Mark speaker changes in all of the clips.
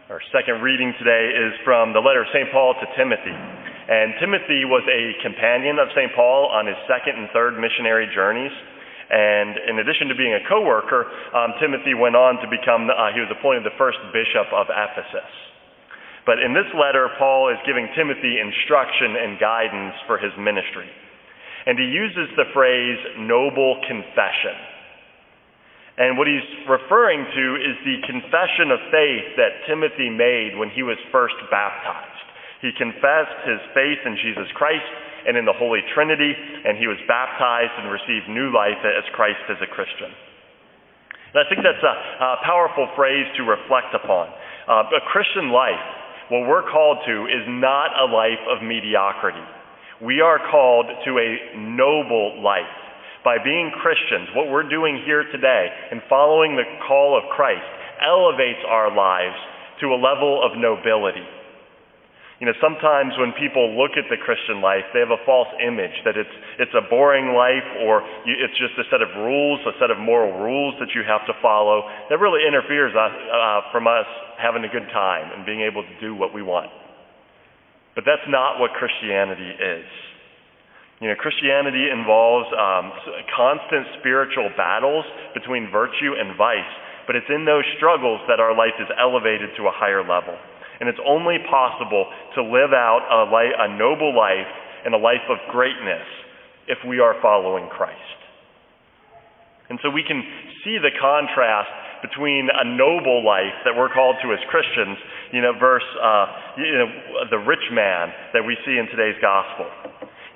Speaker 1: Our second reading today is from the letter of St. Paul to Timothy. And Timothy was a companion of St. Paul on his second and third missionary journeys. And in addition to being a co-worker, Timothy went on to become, he was appointed the first bishop of Ephesus. But in this letter, Paul is giving Timothy instruction and guidance for his ministry. And he uses the phrase noble confession. And what he's referring to is the confession of faith that Timothy made when he was first baptized. He confessed his faith in Jesus Christ and in the Holy Trinity, and he was baptized and received new life as Christ as a Christian. And I think that's a powerful phrase to reflect upon. A Christian life, what we're called to, is not a life of mediocrity. We are called to a noble life. By being Christians, what we're doing here today and following the call of Christ elevates our lives to a level of nobility. You know, sometimes when people look at the Christian life, they have a false image that it's a boring life, or it's just a set of rules, a set of moral rules that you have to follow that really interferes from us having a good time and being able to do what we want. But that's not what Christianity is. You know, Christianity involves constant spiritual battles between virtue and vice, but it's in those struggles that our life is elevated to a higher level. And it's only possible to live out a noble life and a life of greatness if we are following Christ. And so we can see the contrast between a noble life that we're called to as Christians, versus the rich man that we see in today's gospel.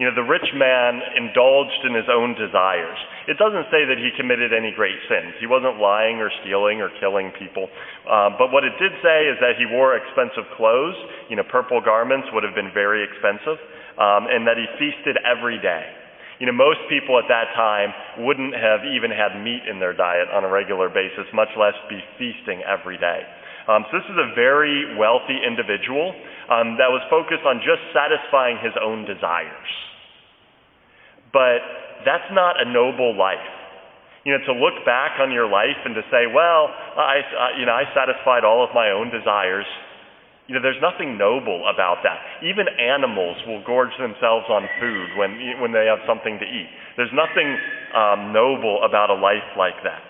Speaker 1: You know, the rich man indulged in his own desires. It doesn't say that he committed any great sins. He wasn't lying or stealing or killing people. But what it did say is that he wore expensive clothes. You know, purple garments would have been very expensive. And that he feasted every day. You know, most people at that time wouldn't have even had meat in their diet on a regular basis, much less be feasting every day. So this is a very wealthy individual that was focused on just satisfying his own desires. But that's not a noble life. You know, to look back on your life and to say, well, I satisfied all of my own desires. You know, there's nothing noble about that. Even animals will gorge themselves on food when they have something to eat. There's nothing noble about a life like that.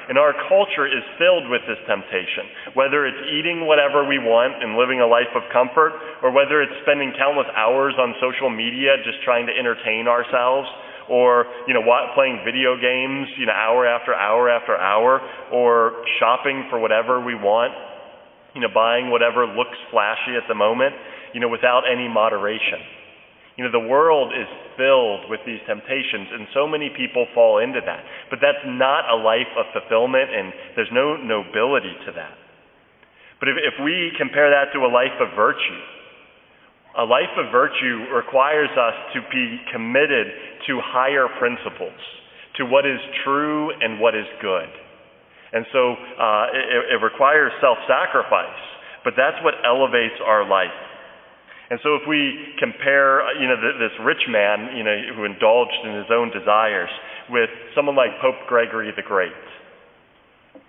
Speaker 1: And our culture is filled with this temptation, whether it's eating whatever we want and living a life of comfort, or whether it's spending countless hours on social media just trying to entertain ourselves, or, playing video games, hour after hour after hour, or shopping for whatever we want, buying whatever looks flashy at the moment, without any moderation. The world is filled with these temptations, and so many people fall into that. But that's not a life of fulfillment, and there's no nobility to that. But if we compare that to a life of virtue requires us to be committed to higher principles, to what is true and what is good. And so it requires self-sacrifice, but that's what elevates our life. And so if we compare, this rich man, who indulged in his own desires with someone like Pope Gregory the Great,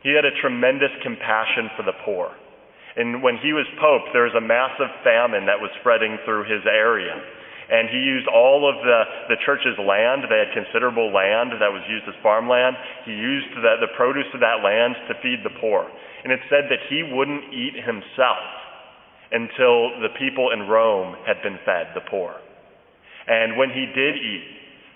Speaker 1: he had a tremendous compassion for the poor. And when he was Pope, there was a massive famine that was spreading through his area. And he used all of the church's land. They had considerable land that was used as farmland. He used the produce of that land to feed the poor. And it said that he wouldn't eat himself until the people in Rome had been fed, the poor. And when he did eat,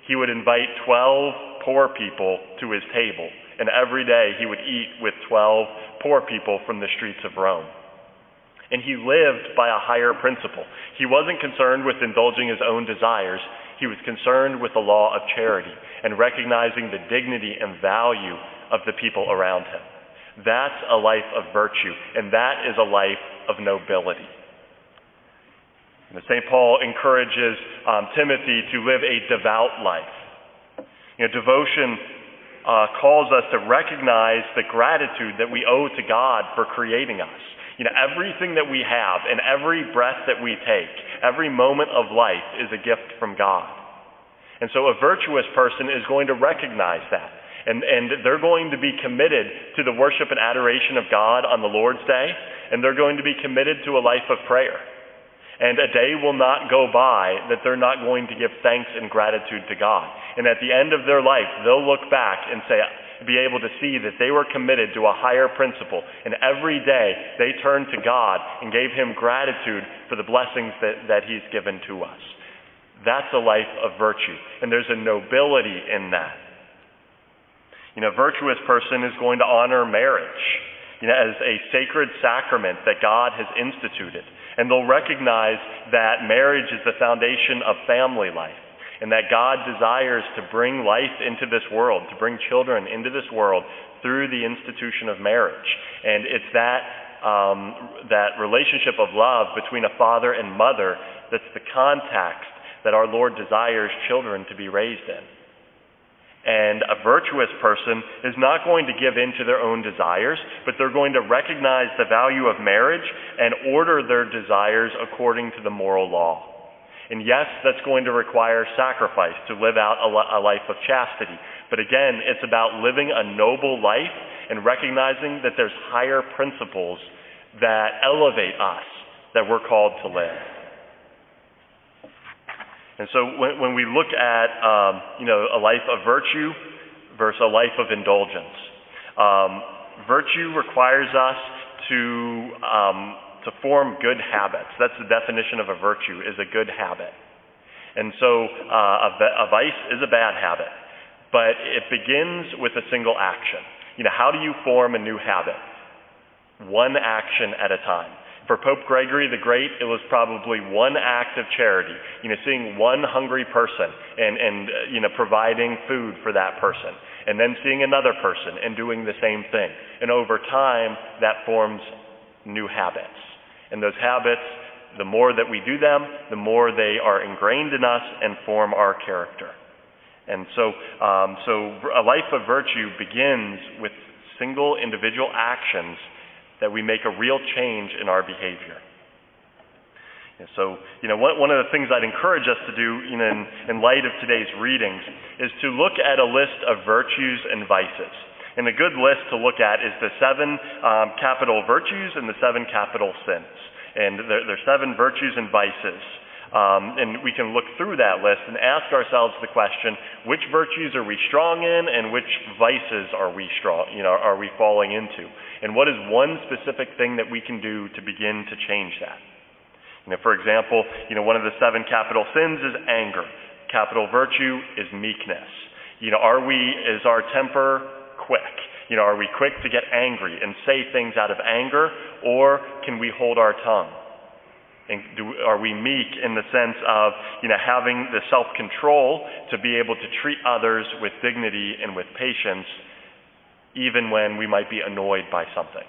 Speaker 1: he would invite 12 poor people to his table. And every day he would eat with 12 poor people from the streets of Rome. And he lived by a higher principle. He wasn't concerned with indulging his own desires. He was concerned with the law of charity and recognizing the dignity and value of the people around him. That's a life of virtue, and that is a life of nobility. And St. Paul encourages Timothy to live a devout life. Devotion calls us to recognize the gratitude that we owe to God for creating us. Everything that we have and every breath that we take, every moment of life is a gift from God. And so a virtuous person is going to recognize that. And they're going to be committed to the worship and adoration of God on the Lord's Day, and they're going to be committed to a life of prayer. And a day will not go by that they're not going to give thanks and gratitude to God. And at the end of their life, they'll look back and be able to see that they were committed to a higher principle. And every day they turned to God and gave him gratitude for the blessings that he's given to us. That's a life of virtue. And there's a nobility in that. A virtuous person is going to honor marriage, as a sacred sacrament that God has instituted. And they'll recognize that marriage is the foundation of family life, and that God desires to bring life into this world, to bring children into this world through the institution of marriage. And it's that relationship of love between a father and mother that's the context that our Lord desires children to be raised in. And a virtuous person is not going to give in to their own desires, but they're going to recognize the value of marriage and order their desires according to the moral law. And yes, that's going to require sacrifice to live out a life of chastity. But again, it's about living a noble life and recognizing that there's higher principles that elevate us that we're called to live. And so when we look at, a life of virtue versus a life of indulgence, virtue requires us to form good habits. That's the definition of a virtue, is a good habit. And so a vice is a bad habit, but it begins with a single action. How do you form a new habit? One action at a time. For Pope Gregory the Great, it was probably one act of charity, seeing one hungry person and providing food for that person, and then seeing another person and doing the same thing. And over time, that forms new habits. And those habits, the more that we do them, the more they are ingrained in us and form our character. And so a life of virtue begins with single individual actions that we make a real change in our behavior. And so, one of the things I'd encourage us to do, in light of today's readings, is to look at a list of virtues and vices. And a good list to look at is the 7 capital virtues and the 7 capital sins. And there's 7 virtues and vices. And we can look through that list and ask ourselves the question, which virtues are we strong in and which vices are we are we falling into? And what is one specific thing that we can do to begin to change that? For example, one of the 7 capital sins is anger. Capital virtue is meekness. Is our temper quick? Are we quick to get angry and say things out of anger, or can we hold our tongue? And are we meek in the sense of, having the self-control to be able to treat others with dignity and with patience, even when we might be annoyed by something?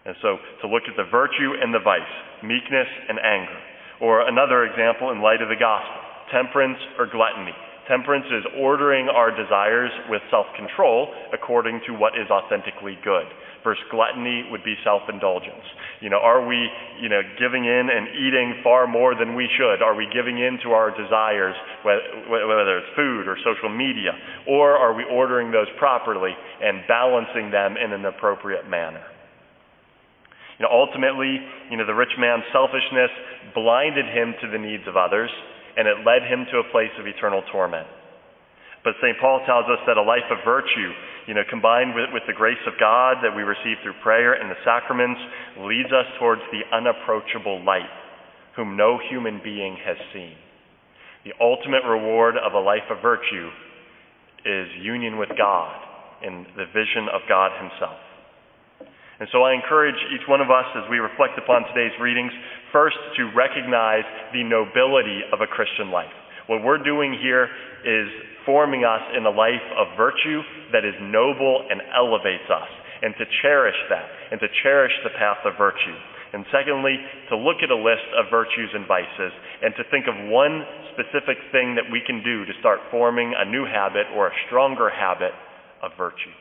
Speaker 1: And so to look at the virtue and the vice, meekness and anger. Or another example in light of the gospel, temperance or gluttony. Temperance is ordering our desires with self-control according to what is authentically good. Versus gluttony would be self-indulgence. Are we, giving in and eating far more than we should? Are we giving in to our desires, whether it's food or social media? Or are we ordering those properly and balancing them in an appropriate manner? Ultimately, the rich man's selfishness blinded him to the needs of others, and it led him to a place of eternal torment. But St. Paul tells us that a life of virtue, combined with the grace of God that we receive through prayer and the sacraments, leads us towards the unapproachable light, whom no human being has seen. The ultimate reward of a life of virtue is union with God in the vision of God himself. And so I encourage each one of us, as we reflect upon today's readings, first to recognize the nobility of a Christian life. What we're doing here is forming us in a life of virtue that is noble and elevates us, and to cherish that, and to cherish the path of virtue. And secondly, to look at a list of virtues and vices, and to think of one specific thing that we can do to start forming a new habit or a stronger habit of virtue.